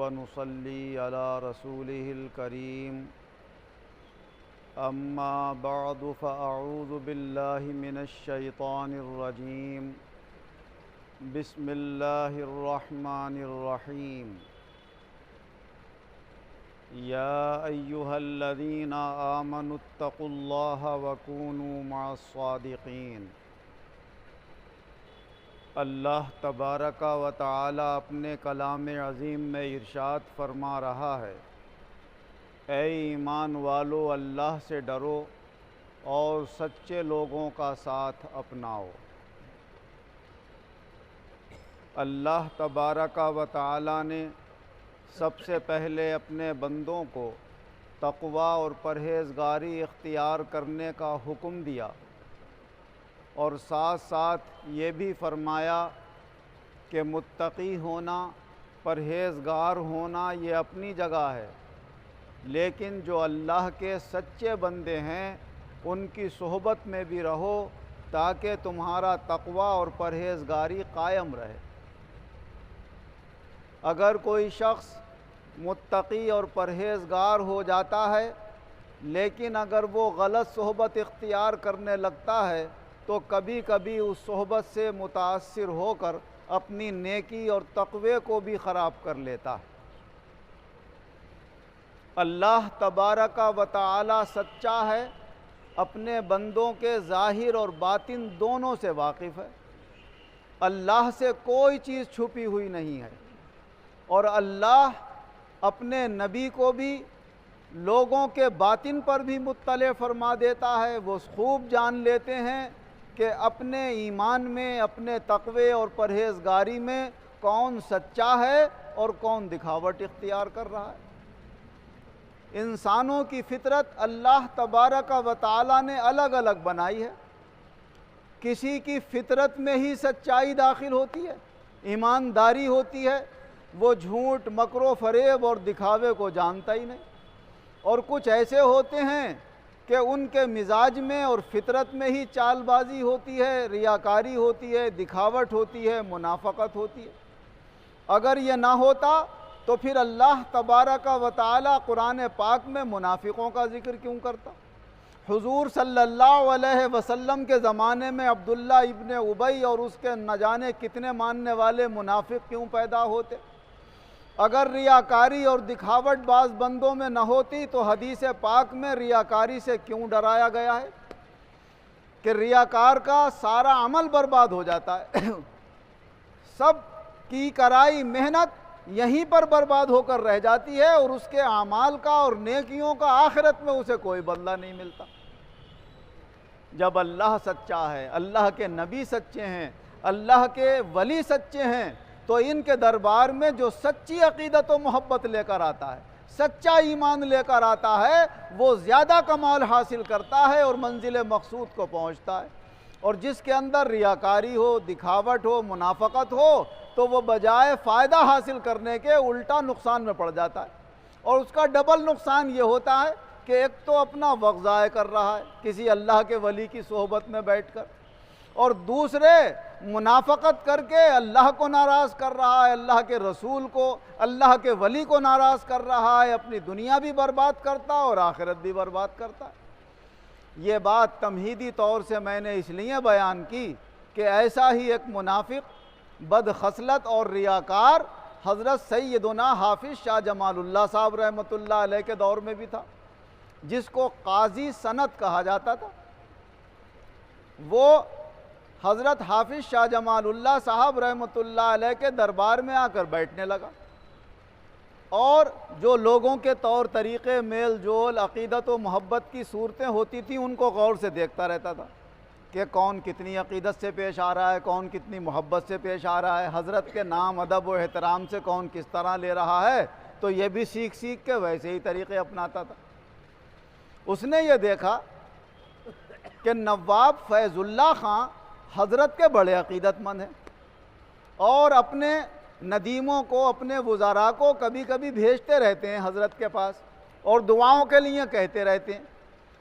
व नुसल्ली अला रसूलिहिल करीम। अम्मा बअदु फ़अऊज़ु बिल्लाहि मिनश शैतानिर रजीम। बिस्मिल्लाहिर रहमानिर रहीम। या अय्युहल्लज़ीना आमनुत्तक़ुल्लाहा व कूनू मअस्सादिक़ीन। अल्लाह तबारका व तआला अपने कलाम अज़ीम में इरशाद फरमा रहा है, ऐ ईमान वालो, अल्लाह से डरो और सच्चे लोगों का साथ अपनाओ। अल्लाह तबारका व तआला ने सबसे पहले अपने बंदों को तक़वा और परहेज़गारी इख्तियार करने का हुक्म दिया और साथ साथ ये भी फरमाया कि मुत्तक़ी होना, परहेज़गार होना ये अपनी जगह है, लेकिन जो अल्लाह के सच्चे बंदे हैं उनकी सोहबत में भी रहो ताकि तुम्हारा तक़वा और परहेज़गारी कायम रहे। अगर कोई शख्स मुत्तक़ी और परहेज़गार हो जाता है लेकिन अगर वो गलत सोहबत इख्तियार करने लगता है तो कभी कभी उस सोहबत से मुतासिर होकर अपनी नेकी और तक़वे को भी ख़राब कर लेता है। अल्लाह तबारका व तआला सच्चा है, अपने बंदों के ज़ाहिर और बातिन दोनों से वाकिफ़ है। अल्लाह से कोई चीज़ छुपी हुई नहीं है और अल्लाह अपने नबी को भी लोगों के बातिन पर भी मुत्तले फरमा देता है। वो खूब जान लेते हैं कि अपने ईमान में, अपने तक़वे और परहेज़गारी में कौन सच्चा है और कौन दिखावट इख्तियार कर रहा है। इंसानों की फ़ितरत अल्लाह तबारका व तआला ने अलग अलग बनाई है। किसी की फ़ितरत में ही सच्चाई दाखिल होती है, ईमानदारी होती है, वो झूठ, मकरो फ़रेब और दिखावे को जानता ही नहीं। और कुछ ऐसे होते हैं कि उनके मिजाज में और फितरत में ही चालबाजी होती है, रियाकारी होती है, दिखावट होती है, मुनाफ़क़त होती है। अगर ये ना होता तो फिर अल्लाह तबारका व तआला कुरान पाक में मुनाफिकों का ज़िक्र क्यों करता? हुज़ूर सल्लल्लाहु अलैहि वसल्लम के ज़माने में अब्दुल्ला इब्ने उबई और उसके न जाने कितने मानने वाले मुनाफिक क्यों पैदा होते? अगर रियाकारी और दिखावट बाज़ बंदों में न होती तो हदीस पाक में रियाकारी से क्यों डराया गया है कि रियाकार का सारा अमल बर्बाद हो जाता है। सब की कराई मेहनत यहीं पर बर्बाद होकर रह जाती है और उसके आमाल का और नेकियों का आखिरत में उसे कोई बदला नहीं मिलता। जब अल्लाह सच्चा है, अल्लाह के नबी सच्चे हैं, अल्लाह के वली सच्चे हैं, तो इनके दरबार में जो सच्ची अक़ीदत व मोहब्बत लेकर आता है, सच्चा ईमान लेकर आता है, वो ज़्यादा कमाल हासिल करता है और मंजिल मकसूद को पहुँचता है। और जिसके अंदर रियाकारी हो, दिखावट हो, मुनाफ़क़त हो, तो वो बजाय फ़ायदा हासिल करने के उल्टा नुकसान में पड़ जाता है। और उसका डबल नुकसान ये होता है कि एक तो अपना वक्त ज़ाय कर रहा है किसी अल्लाह के वली की सोहबत में बैठकर, और दूसरे मुनाफ़क़त करके अल्लाह को नाराज़ कर रहा है, अल्लाह के रसूल को, अल्लाह के वली को नाराज़ कर रहा है, अपनी दुनिया भी बर्बाद करता और आखिरत भी बर्बाद करता है। ये बात तमहीदी तौर से मैंने इसलिए बयान की कि ऐसा ही एक मुनाफिक, बदखसलत और रियाकार हज़रत सैयदना हाफिज़ शाह जमालुल्लाह साहब रहमतुल्लाह अलैह के दौर में भी था, जिसको काजी सनत कहा जाता था। वो हज़रत हाफिज़ शाह जमालुल्लाह साहब रहमतुल्लाह अलैह के दरबार में आकर बैठने लगा और जो लोगों के तौर तरीक़े, मेल जोल, अक़ीदत व मोहब्बत की सूरतें होती थी उनको गौर से देखता रहता था कि कौन कितनी अक़ीदत से पेश आ रहा है, कौन कितनी मोहब्बत से पेश आ रहा है, हज़रत के नाम, अदब व एहतराम से कौन किस तरह ले रहा है। तो ये भी सीख सीख के वैसे ही तरीक़े अपनाता था। उसने ये देखा कि नवाब फैज़ुल्लाह ख़ां हज़रत के बड़े अक़ीदतमंद हैं और अपने नदीमों को, अपने वज़ारा को कभी कभी भेजते रहते हैं हज़रत के पास और दुआओं के लिए कहते रहते हैं।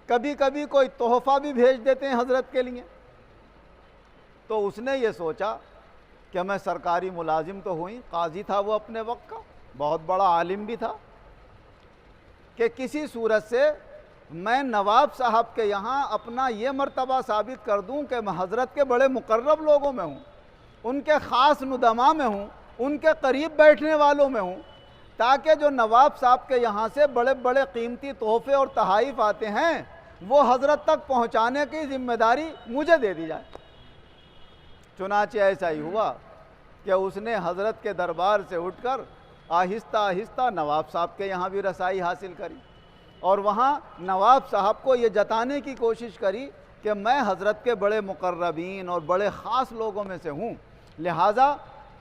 कभी कभी कोई तोहफ़ा भी भेज देते हैं हज़रत के लिए। तो उसने ये सोचा कि मैं सरकारी मुलाजिम तो हुई, काजी था वो अपने वक्त का, बहुत बड़ा आलिम भी था, कि किसी सूरत से मैं नवाब साहब के यहाँ अपना ये मर्तबा साबित कर दूं कि मैं हज़रत के बड़े मुकर्रब लोगों में हूँ, उनके ख़ास नुदमा में हूँ, उनके करीब बैठने वालों में हूँ, ताकि जो नवाब साहब के यहाँ से बड़े बड़े कीमती तोहफ़े और तहाइफ आते हैं वो हज़रत तक पहुँचाने की ज़िम्मेदारी मुझे दे दी जाए। चुनाचे ऐसा ही हुआ कि उसने हज़रत के दरबार से उठकर आहिस्ता आहिस्ता नवाब साहब के यहाँ भी रसाई हासिल करी और वहाँ नवाब साहब को ये जताने की कोशिश करी कि मैं हज़रत के बड़े मुकर्रबीन और बड़े ख़ास लोगों में से हूँ, लिहाजा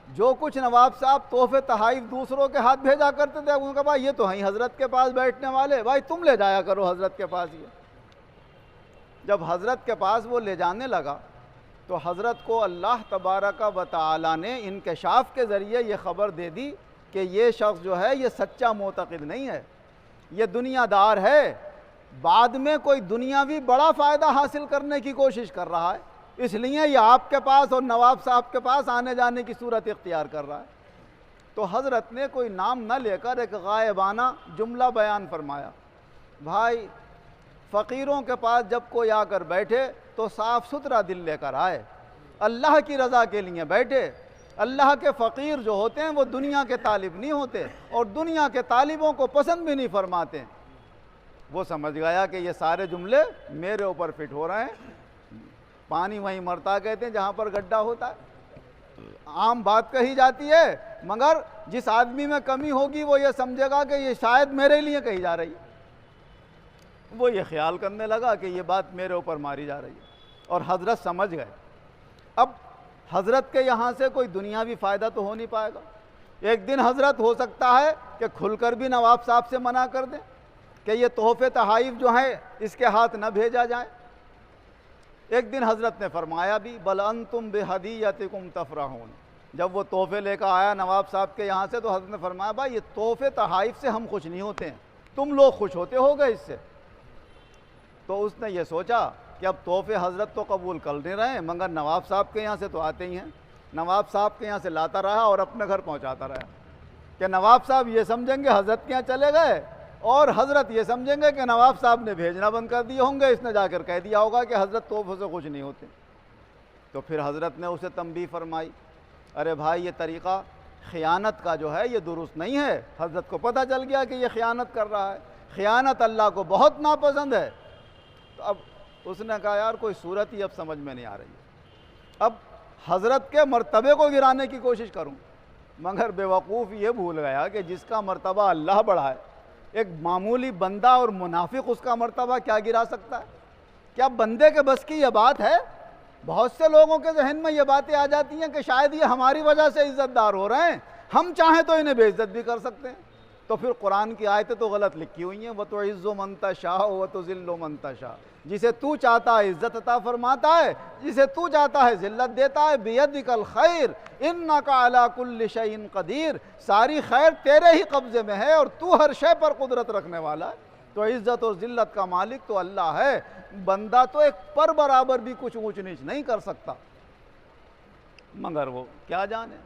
जो कुछ नवाब साहब तोहफ़े तहाइफ दूसरों के हाथ भेजा करते थे, उनका भाई ये तो हैं हज़रत के पास बैठने वाले, भाई तुम ले जाया करो हज़रत के पास। ये जब हज़रत के पास वो ले जाने लगा तो हज़रत को अल्लाह तबारक व तआला ने इंकशाफ के ज़रिए ये ख़बर दे दी कि ये शख्स जो है ये सच्चा मोतक़िद नहीं है, ये दुनियादार है, बाद में कोई दुनियावी बड़ा फ़ायदा हासिल करने की कोशिश कर रहा है, इसलिए ये आपके पास और नवाब साहब के पास आने जाने की सूरत इख्तियार कर रहा है। तो हज़रत ने कोई नाम न लेकर एक गायबाना जुमला बयान फरमाया, भाई फ़कीरों के पास जब कोई आकर बैठे तो साफ़ सुथरा दिल लेकर आए, अल्लाह की रज़ा के लिए बैठे। अल्लाह के फ़कीर जो होते हैं वो दुनिया के तालिब नहीं होते और दुनिया के तालिबों को पसंद भी नहीं फरमाते। वो समझ गया कि ये सारे जुमले मेरे ऊपर फिट हो रहे हैं, पानी वहीं मरता कहते हैं जहाँ पर गड्ढा होता है। आम बात कही जाती है, मगर जिस आदमी में कमी होगी वो ये समझेगा कि ये शायद मेरे लिए कही जा रही है। वो ये ख्याल करने लगा कि ये बात मेरे ऊपर मारी जा रही है और हज़रत समझ गए। अब हज़रत के यहाँ से कोई दुनियावी फ़ायदा तो हो नहीं पाएगा। एक दिन हज़रत हो सकता है कि खुलकर भी नवाब साहब से मना कर दें कि ये तोहफ़े तहाइफ जो हैं इसके हाथ न भेजा जाए। एक दिन हज़रत ने फरमाया भी, बल अंतुम बिहदियतिकुम तफरहून। जब वो तोहफ़े लेकर आया नवाब साहब के यहाँ से तो हज़रत ने फरमाया, भाई ये तोहफ़े तहाइफ से हम खुश नहीं होते हैं, तुम लोग खुश होते होगे इससे। तो उसने ये सोचा कि अब तोहफ़े हज़रत तो कबूल कर नहीं रहे, मगर नवाब साहब के यहाँ से तो आते ही हैं। नवाब साहब के यहाँ से लाता रहा और अपने घर पहुँचाता रहा कि नवाब साहब ये समझेंगे हज़रत के यहाँ चले गए और हज़रत ये समझेंगे कि नवाब साहब ने भेजना बंद कर दिए होंगे, इसने जाकर कह दिया होगा कि हज़रत तोहफ़े से कुछ नहीं होते। तो फिर हज़रत ने उसे तंबीह फरमाई, अरे भाई ये तरीक़ा ख़यानत का जो है ये दुरुस्त नहीं है। हज़रत को पता चल गया कि ये ख़यानत कर रहा है, ख़यानत अल्लाह को बहुत नापसंद है। तो अब उसने कहा यार कोई सूरत ही अब समझ में नहीं आ रही है, अब हज़रत के मर्तबे को गिराने की कोशिश करूं, मगर बेवकूफ़ ये भूल गया कि जिसका मर्तबा अल्लाह बढ़ाए, एक मामूली बंदा और मुनाफिक उसका मर्तबा क्या गिरा सकता है? क्या बंदे के बस की ये बात है? बहुत से लोगों के जहन में ये बातें आ जाती हैं कि शायद ये हमारी वजह से इज़्ज़तदार हो रहे हैं, हम चाहें तो इन्हें बेइज्जत भी कर सकते हैं। तो फिर कुरान की आयतें तो गलत लिखी हुई हैं, व तो इज़्ज़ो मन तशा व तो ज़िल्लो मन तशा। जिसे तू चाहता है इज़्ज़त अता फरमाता है, जिसे तू चाहता है ज़िल्लत देता है। बियदिकल खैर इन्नका अला कुल्लि शैइन क़दीर, सारी खैर तेरे ही कब्ज़े में है और तू हर शय पर कुदरत रखने वाला है। तो इज़्ज़त और ज़िल्लत का मालिक तो अल्लाह है, बंदा तो एक पर बराबर भी कुछ ऊँच नीच नहीं कर सकता। मगर वो क्या जाने,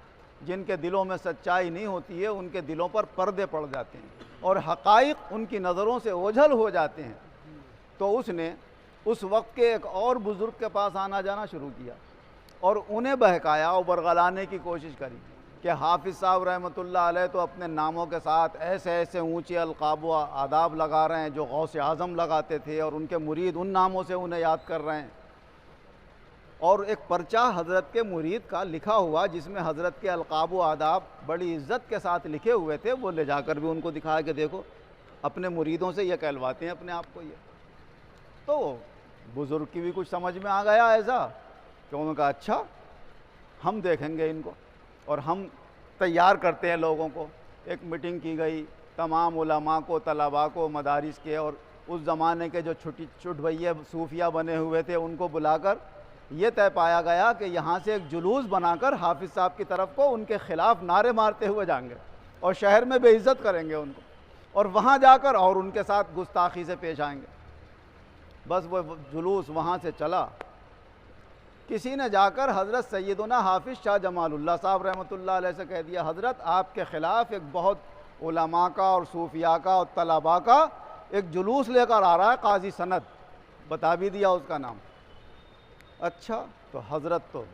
जिनके दिलों में सच्चाई नहीं होती है उनके दिलों पर पर्दे पड़ जाते हैं और हक़ाइक़ उनकी नज़रों से ओझल हो जाते हैं। तो उसने उस वक्त के एक और बुज़ुर्ग के पास आना जाना शुरू किया और उन्हें बहकाया और बरगलाने की कोशिश करी कि हाफिज़ साहब रहमतुल्लाह अलैह तो अपने नामों के साथ ऐसे ऐसे ऊँचे अलक़ाब व आदाब लगा रहे हैं जो गौसे आज़म लगाते थे और उनके मुरीद उन नामों से उन्हें याद कर रहे हैं। और एक पर्चा हज़रत के मुरीद का लिखा हुआ जिसमें हज़रत के अलक़ाब व आदाब बड़ी इज़्ज़त के साथ लिखे हुए थे, वो ले जाकर भी उनको दिखाया कि देखो अपने मुरीदों से ये कहलवाते हैं अपने आप को ये। तो बुज़ुर्ग की भी कुछ समझ में आ गया ऐसा कि उन्होंने कहा अच्छा हम देखेंगे इनको और हम तैयार करते हैं लोगों को। एक मीटिंग की गई, तमाम उलमा को, तलबा को, मदारिस के और उस ज़माने के जो छुटभैये सूफिया बने हुए थे उनको बुलाकर ये तय पाया गया कि यहाँ से एक जुलूस बनाकर हाफिज़ साहब की तरफ को उनके ख़िलाफ़ नारे मारते हुए जाएंगे और शहर में बेइज्जत करेंगे उनको और वहाँ जाकर और उनके साथ गुस्ताखी से पेश आएंगे। बस वो जुलूस वहाँ से चला। किसी ने जाकर हज़रत सैयदना हाफिज़ शाह जमालुल्लाह साहब रहमतुल्लाह अलैह से कह दिया, हज़रत आपके ख़िलाफ़ एक बहुत उलमा का और सूफिया का और तलबा का एक जुलूस लेकर आ रहा है काजी सनद, बता भी दिया उसका नाम। अच्छा, तो हज़रत तो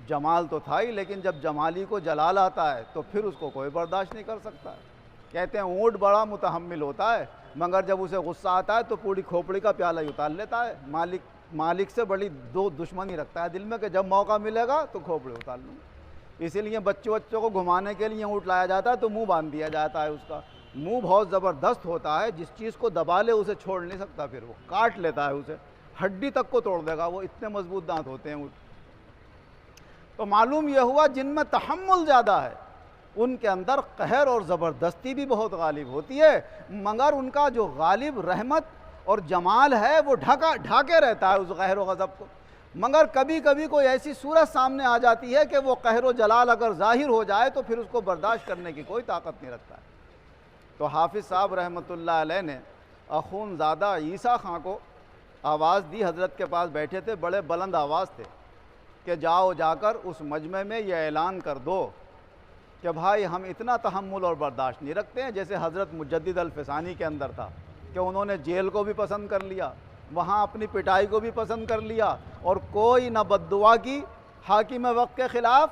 जमाल तो था ही, लेकिन जब जमाली को जलाल आता है तो फिर उसको कोई बर्दाश्त नहीं कर सकता है। कहते हैं ऊँट बड़ा मुतहम्मिल होता है, मगर जब उसे गुस्सा आता है तो पूरी खोपड़ी का प्याला ही उतार लेता है। मालिक से बड़ी दो दुश्मनी रखता है दिल में कि जब मौका मिलेगा तो खोपड़ी उतार लूँगा। इसीलिए बच्चों को घुमाने के लिए ऊँट लाया जाता है तो मुंह बांध दिया जाता है। उसका मुंह बहुत ज़बरदस्त होता है, जिस चीज़ को दबा ले उसे छोड़ नहीं सकता, फिर वो काट लेता है उसे, हड्डी तक को तोड़ देगा, वो इतने मजबूत दांत होते हैं ऊँट। तो मालूम यह हुआ जिनमें तहम्मुल ज़्यादा है उनके अंदर कहर और ज़बरदस्ती भी बहुत गालिब होती है, मगर उनका जो गालिब रहमत और जमाल है वो ढाके रहता है उस कहर व गज़ब को। मगर कभी कभी कोई ऐसी सूरत सामने आ जाती है कि वो कहर व जलाल अगर ज़ाहिर हो जाए तो फिर उसको बर्दाश्त करने की कोई ताकत नहीं रखता है। तो हाफिज़ साहब रहमतुल्लाह अलैह ने अख़ूनज़ादा ईसा खां को आवाज़ दी। हज़रत के पास बैठे थे, बड़े बुलंद आवाज़ थे कि जाओ जाकर उस मजमे में यह ऐलान कर दो कि भाई हम इतना तहम्मुल और बर्दाश्त नहीं रखते हैं जैसे हज़रत मुजद्दिद अल-फ़सानी के अंदर था कि उन्होंने जेल को भी पसंद कर लिया, वहाँ अपनी पिटाई को भी पसंद कर लिया, और कोई न बद्दुआ की हाकिम वक्त के ख़िलाफ़,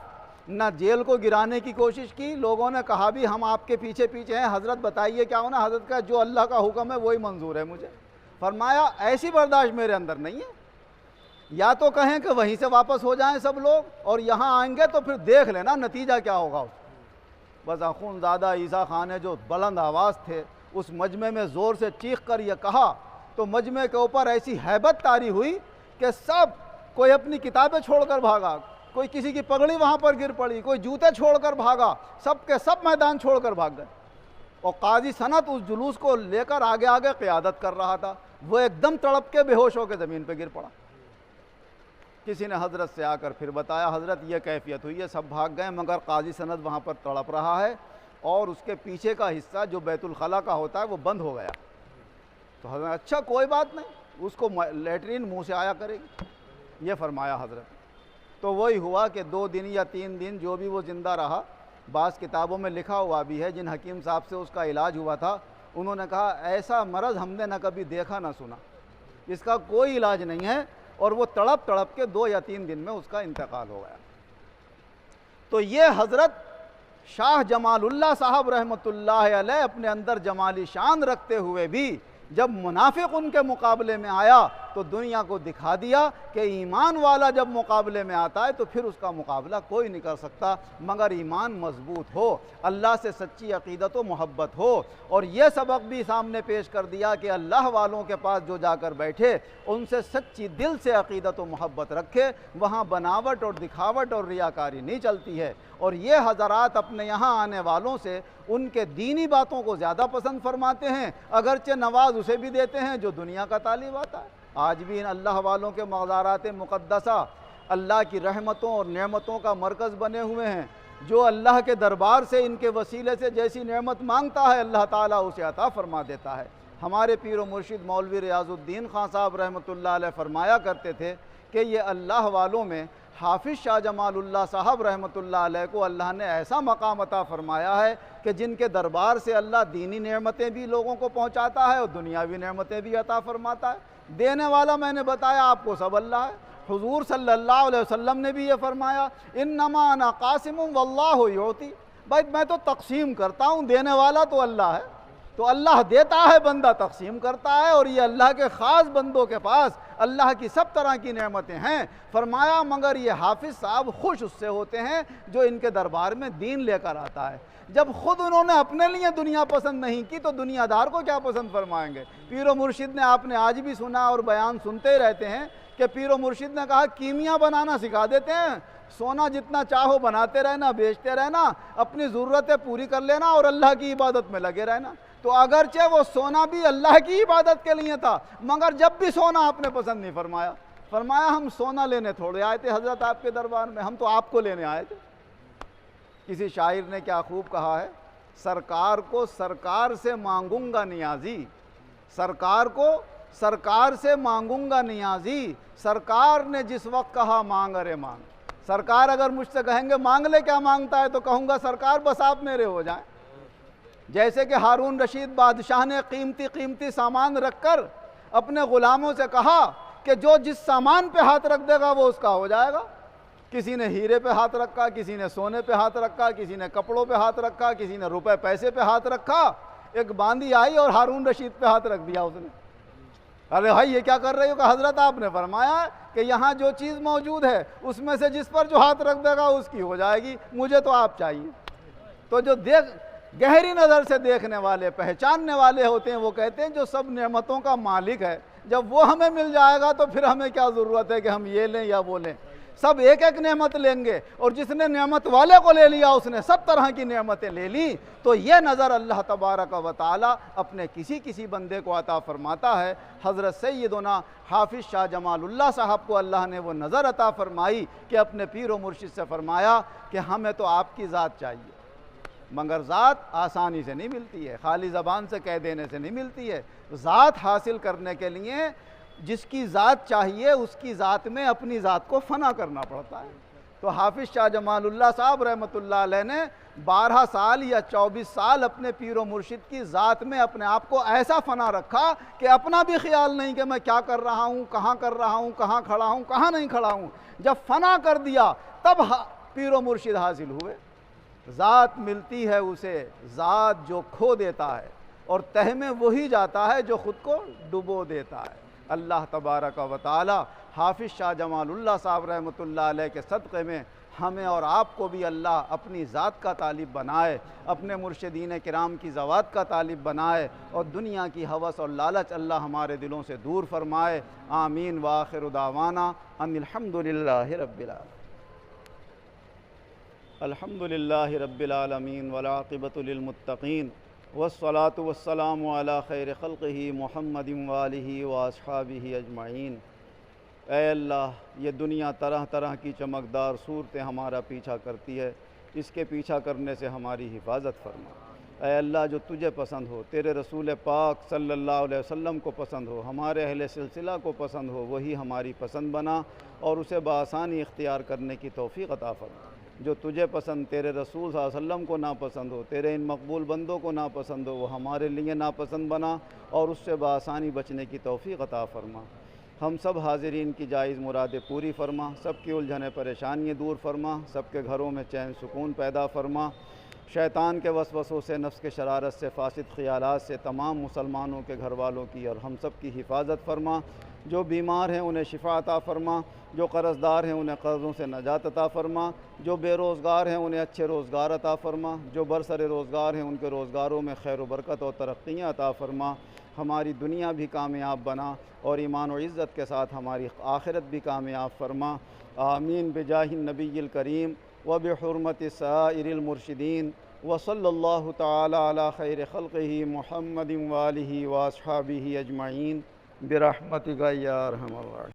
न जेल को गिराने की कोशिश की। लोगों ने कहा भी हम आपके पीछे पीछे हैं, हज़रत बताइए क्या होना। हज़रत का जो अल्लाह का हुक्म है वही मंजूर है मुझे। फरमाया ऐसी बर्दाश्त मेरे अंदर नहीं है, या तो कहें कि वहीं से वापस हो जाएं सब लोग, और यहाँ आएंगे तो फिर देख लेना नतीजा क्या होगा। बस अख़ूनज़ादा ईसा खान ने जो बुलंद आवाज़ थे उस मजमे में ज़ोर से चीख कर यह कहा तो मजमे के ऊपर ऐसी हैबत तारी हुई कि सब कोई अपनी किताबें छोड़कर भागा, कोई किसी की पगड़ी वहाँ पर गिर पड़ी, कोई जूते छोड़कर भागा, सब के सब मैदान छोड़कर भाग गए। और काजी सनद उस जुलूस को लेकर आगे आगे क़ियादत कर रहा था, वो एकदम तड़प के बेहोश होकर ज़मीन पर गिर पड़ा। किसी ने हज़रत से आकर फिर बताया, हज़रत ये कैफियत हुई है, सब भाग गए मगर काजी सनद वहाँ पर तड़प रहा है और उसके पीछे का हिस्सा जो बैतुल खला का होता है वो बंद हो गया। तो हज़रत अच्छा कोई बात नहीं, उसको लेटरिन मुंह से आया करेगी, ये फरमाया हज़रत। तो वही हुआ कि 2 दिन या 3 दिन जो भी वो ज़िंदा रहा, बाज़ किताबों में लिखा हुआ भी है जिन हकीम साहब से उसका इलाज हुआ था, उन्होंने कहा ऐसा मरज़ हमने न कभी देखा ना सुना, इसका कोई इलाज नहीं है, और वो तड़प तड़प के 2 या 3 दिन में उसका इंतकाल हो गया। तो ये हज़रत शाह जमालुल्लाह साहब रहमतुल्लाह अलैह अपने अंदर जमाली शान रखते हुए भी जब मुनाफिक उनके मुकाबले में आया तो दुनिया को दिखा दिया कि ईमान वाला जब मुकाबले में आता है तो फिर उसका मुकाबला कोई नहीं कर सकता, मगर ईमान मजबूत हो, अल्लाह से सच्ची अक़ीदत व मोहब्बत हो। और ये सबक भी सामने पेश कर दिया कि अल्लाह वालों के पास जो जाकर बैठे उनसे सच्ची दिल से अक़ीदत व मोहब्बत रखे, वहाँ बनावट और दिखावट और रियाकारी नहीं चलती है। और ये हज़रात अपने यहाँ आने वालों से उनके दीनी बातों को ज़्यादा पसंद फरमाते हैं, अगरचे नवाज उसे भी देते हैं जो दुनिया का तालिब आता है। आज भी इन अल्लाह वालों के मज़ारात मुक़द्दसा अल्लाह की रहमतों और नेमतों का मरकज़ बने हुए हैं। जो अल्लाह के दरबार से इनके वसीले से जैसी नेमत मांगता है अल्लाह ताला उसे अता फरमा देता है। हमारे पीर व मुर्शिद मौलवी रियाज़ुद्दीन खान साहब रहमतुल्लाह अलैह फरमाया करते थे कि ये अल्लाह वालों में हाफिज़ शाह जमालुल्लाह साहब रहमतुल्लाह अलैह को अल्लाह ने ऐसा मकाम अता फ़रमाया है कि जिनके दरबार से अल्लाह दीनी नेमतें भी लोगों को पहुँचाता है और दुनियावी नेमतें भी अता फ़रमाता है। देने वाला मैंने बताया आपको सब अल्लाह है। हुज़ूर सल्लल्लाहु अलैहि वसल्लम ने भी ये फरमाया, इन्नमा अना क़ासिमुन वल्लाहु युती, भाई मैं तो तक़सीम करता हूँ, देने वाला तो अल्लाह है। तो अल्लाह देता है, बंदा तक़सीम करता है, और ये अल्लाह के ख़ास बंदों के पास अल्लाह की सब तरह की नेमतें हैं। फरमाया मगर ये हाफिज़ साहब खुश उससे होते हैं जो इनके दरबार में दीन लेकर आता है। जब खुद उन्होंने अपने लिए दुनिया पसंद नहीं की तो दुनियादार को क्या पसंद फरमाएंगे। पीरो मुर्शिद ने, आपने आज भी सुना और बयान सुनते ही रहते हैं कि पीरो मुर्शिद ने कहा कीमिया बनाना सिखा देते हैं, सोना जितना चाहो बनाते रहना, बेचते रहना, अपनी ज़रूरतें पूरी कर लेना और अल्लाह की इबादत में लगे रहना। तो अगरचे वो सोना भी अल्लाह की इबादत के लिए था, मगर जब भी सोना आपने पसंद नहीं फरमाया। फरमाया हम सोना लेने थोड़े आए थे हज़रत आपके दरबार में, हम तो आपको लेने आए थे। किसी शायर ने क्या खूब कहा है, सरकार को सरकार से मांगूंगा नियाजी, सरकार को सरकार से मांगूंगा नियाजी, सरकार ने जिस वक्त कहा मांग अरे मांग। सरकार अगर मुझसे कहेंगे मांग ले क्या मांगता है, तो कहूँगा सरकार बस आप मेरे हो जाएं। जैसे कि हारून रशीद बादशाह ने कीमती कीमती सामान रखकर अपने ग़ुलामों से कहा कि जो जिस सामान पे हाथ रख देगा वो उसका हो जाएगा। किसी ने हीरे पे हाथ रखा, किसी ने सोने पे हाथ रखा, किसी ने कपड़ों पे हाथ रखा, किसी ने रुपए पैसे पे हाथ रखा। एक बांदी आई और हारून रशीद पे हाथ रख दिया उसने। अरे भाई ये क्या कर रहे हो? कि हजरत आपने फरमाया कि यहाँ जो चीज़ मौजूद है उसमें से जिस पर जो हाथ रख देगा उसकी हो जाएगी, मुझे तो आप चाहिए। तो जो गहरी नज़र से देखने वाले, पहचानने वाले होते हैं, वो कहते हैं जो सब नेमतों का मालिक है, जब वो हमें मिल जाएगा तो फिर हमें क्या ज़रूरत है कि हम ये लें या वो लें। सब एक एक नेमत लेंगे, और जिसने नेमत वाले को ले लिया उसने सब तरह की नेमतें ले ली। तो ये नज़र अल्लाह तबारक व तआला अपने किसी किसी बंदे को अता फरमाता है। हज़रत सैयदना हाफिज़ शाह जमालुल्लाह साहब को अल्लाह ने वो नज़र अता फरमाई कि अपने पीर व मुर्शिद से फरमाया कि हमें तो आपकी ज़ात चाहिए, मगर ज़ात आसानी से नहीं मिलती है, खाली ज़बान से कह देने से नहीं मिलती है। ज़ात हासिल करने के लिए जिसकी ज़ात चाहिए उसकी ज़ात में अपनी ज़ात को फ़ना करना पड़ता है। तो हाफिज़ शाह जमालुल्लाह साहब रहमतुल्लाह अलैह ने 12 साल या 24 साल अपने पीर व मुर्शिद की ज़ात में अपने आप को ऐसा फ़ना रखा कि अपना भी ख्याल नहीं कि मैं क्या कर रहा हूँ, कहाँ कर रहा हूँ, कहाँ खड़ा हूँ, कहाँ नहीं खड़ा हूँ। जब फ़ना कर दिया तब पीर व मुर्शिद हासिल हुए। ज़ात मिलती है उसे, ज़ात जो खो देता है, और तह में वही जाता है जो ख़ुद को डुबो देता है। अल्लाह तबारक व तआला हाफिज़ शाह जमालुल्लाह साहब रहमतुल्लाह अलैह के सदक़े में हमें और आपको भी अल्लाह अपनी ज़ात का तालिब बनाए, अपने मुर्शिदीन किराम की ज़वात का तालिब बनाए, और दुनिया की हवस और लालच अल्लाह हमारे दिलों से दूर फरमाए। आमीन व आखिरु दावाना अनिल हम्दुलिल्लाहि रब्बिल आलमीन। अल्हम्दुलिल्लाहि रब्बिल आलमीन वल आक़िबतु लिल मुत्तक़ीन वस्सलातु वस्सलामु अला खैरि खल्क़िही मुहम्मदिन व आलिही व अस्हाबिही अजमईन। ऐ अल्लाह, ये दुनिया तरह तरह की चमकदार सूरतें हमारा पीछा करती है, इसके पीछा करने से हमारी हिफाजत फरमा। ऐ अल्लाह, जो तुझे पसंद हो, तेरे रसूल पाक सल्लल्लाहु अलैहि वसल्लम को पसंद हो, हमारे अहले सिलसिला को पसंद हो, वही हमारी पसंद बना और उसे बआसानी इख्तियार करने की तौफ़ीक़ अता फरमा। जो तुझे पसंद, तेरे रसूल सल्लल्लाहु अलैहि वसल्लम को नापसंद हो, तेरे इन मकबूल बंदों को नापसंद हो, वो हमारे लिए नापसंद बना और उससे बआसानी बचने की तौफ़ीक़ अता फरमा। हम सब हाज़िरीन की जायज़ मुरादें पूरी फरमा, सबकी उलझने परेशानियाँ दूर फरमा, सबके घरों में चैन सुकून पैदा फरमा। शैतान के वसवसों से, नफ्स के शरारत से, फासिद ख़यालात से तमाम मुसलमानों के घर वालों की और हम सब की हिफाजत फरमा। जो बीमार हैं उन्हें शिफा अता फरमा, जो कर्ज़दार हैं उन्हें कर्ज़ों से नजात अता फरमा, जो बेरोज़गार हैं उन्हें अच्छे रोज़गार अता फरमा, जो बरसरे रोज़गार हैं उनके रोज़गारों में खैर व बरकत और तरक्कियाँ अता फरमा। हमारी दुनिया भी कामयाब बना और ईमान और इज़्ज़त के साथ हमारी आखिरत भी कामयाब फरमा। आमीन बिजाहिन नबील करीम व बिहुर्मति साइरिल मुर्शिदीन व सल्लल्लाहु तआला अला खैरि खल्क़िही मुहम्मदिन व आलिही व अस्हाबिही अजमईन बिरहमतिका या अरहमर राहिमीन।